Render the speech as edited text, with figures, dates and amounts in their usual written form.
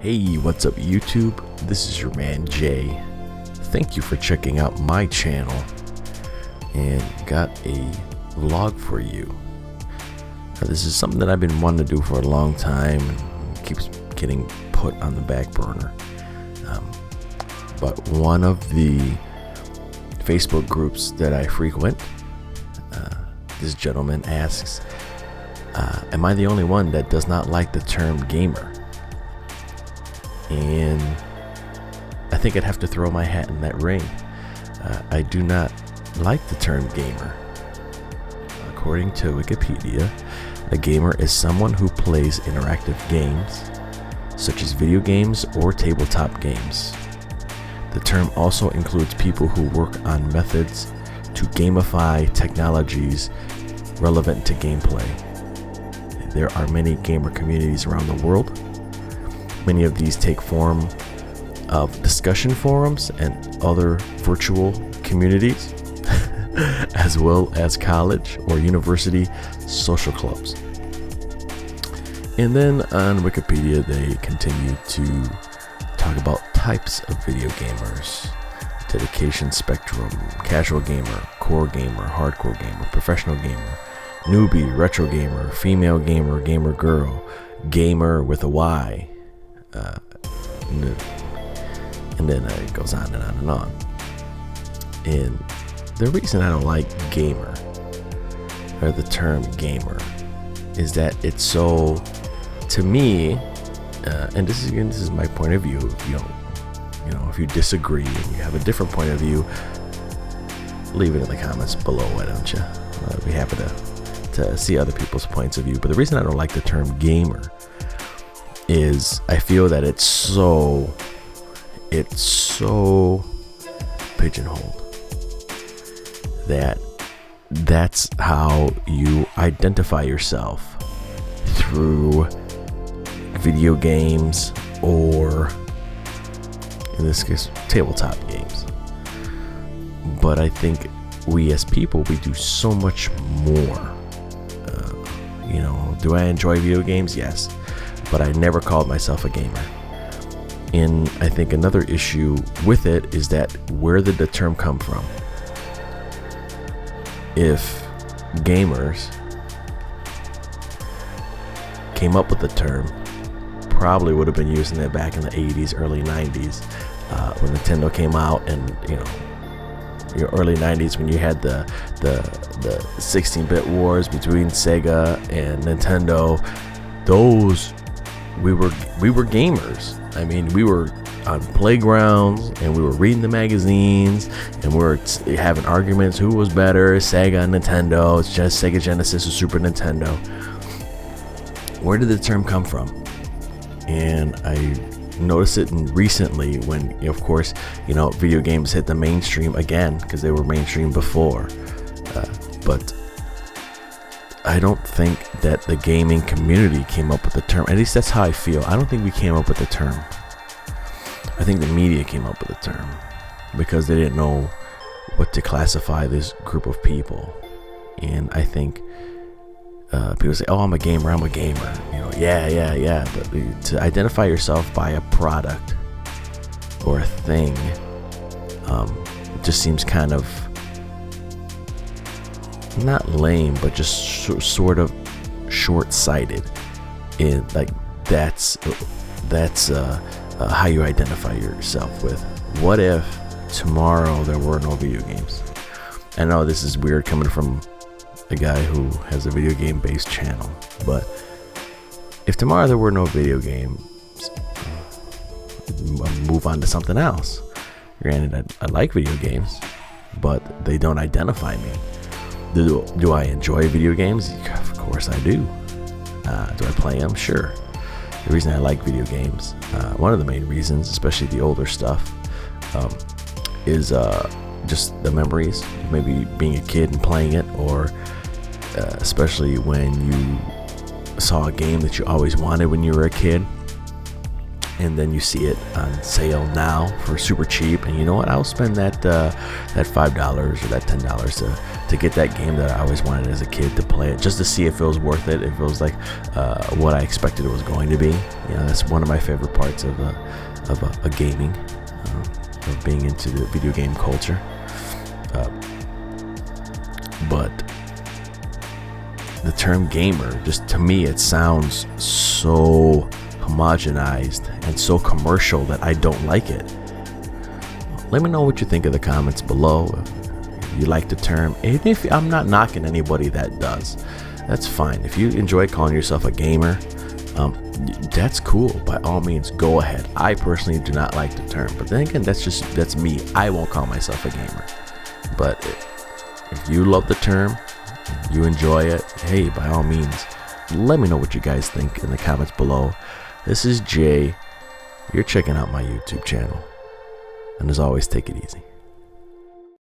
Hey, what's up YouTube? This is your man Jay. Thank you for checking out my channel and got a vlog for you. Now, this is something that I've been wanting to do for a long time and keeps getting put on the back burner. But one of the Facebook groups that I frequent, this gentleman asks, am I the only one that does not like the term gamer? And I think I'd have to throw my hat in that ring. I do not like the term gamer. According to Wikipedia, a gamer is someone who plays interactive games, such as video games or tabletop games. The term also includes people who work on methods to gamify technologies relevant to gameplay. There are many gamer communities around the world. Many of these take form of discussion forums and other virtual communities, as well as college or university social clubs. And then on Wikipedia, they continue to talk about types of video gamers: dedication spectrum, casual gamer, core gamer, hardcore gamer, professional gamer, newbie, retro gamer, female gamer, gamer girl, gamer with a Y, and then it goes on and on and on. And the reason I don't like gamer, or the term gamer, is that it's so, to me, and this is my point of view. If you disagree and you have a different point of view, leave it in the comments below. Why don't you? I'd be happy to see other people's points of view. But the reason I don't like the term gamer is I feel that it's so pigeonholed, that's how you identify yourself, through video games, or in this case tabletop games. But I think we as people, we do so much more. Do I enjoy video games? Yes, but I never called myself a gamer. And I think another issue with it is that where did the term come from? If gamers came up with the term, probably would have been using it back in the 80s, early 90s, when Nintendo came out, and your early 90s when you had the 16-bit wars between Sega and Nintendo. Those, we were gamers. I mean, we were on playgrounds and we were reading the magazines and we were having arguments who was better, Sega and Nintendo. It's just Sega Genesis or Super Nintendo. Where did the term come from? And I noticed it recently when, of course, video games hit the mainstream again, because they were mainstream before. But I don't think that the gaming community came up with the term. At least that's how I feel. I don't think we came up with the term. I think the media came up with the term because they didn't know what to classify this group of people. And I think people say, "Oh, I'm a gamer. I'm a gamer." Yeah. But to identify yourself by a product or a thing, just seems kind of not lame, but just sort of short-sighted. And like that's how you identify yourself with. What if tomorrow there were no video games? I know this is weird coming from a guy who has a video game based channel, but if tomorrow there were no video games, move on to something else. Granted, I like video games, but they don't identify me. Do I enjoy video games? Of course I do. Do I play them? Sure. The reason I like video games, one of the main reasons, especially the older stuff, is just the memories, maybe being a kid and playing it, or especially when you saw a game that you always wanted when you were a kid, and then you see it on sale now for super cheap, and you know what, I'll spend that $5 or that $10 to get that game that I always wanted as a kid to play it, just to see if it was worth it, if it was like what I expected it was going to be. You know, that's one of my favorite parts of a gaming, of being into the video game culture. But the term gamer, just to me, it sounds so homogenized and so commercial that I don't like it. Let me know what you think in the comments below. If you like the term, and if I'm not knocking anybody that does, that's fine. If you enjoy calling yourself a gamer, that's cool. By all means, go ahead. I personally do not like the term, but then again, that's me. I won't call myself a gamer. But if you love the term, you enjoy it, hey, by all means, let me know what you guys think in the comments below. This is Jay. You're checking out my YouTube channel. And as always, take it easy.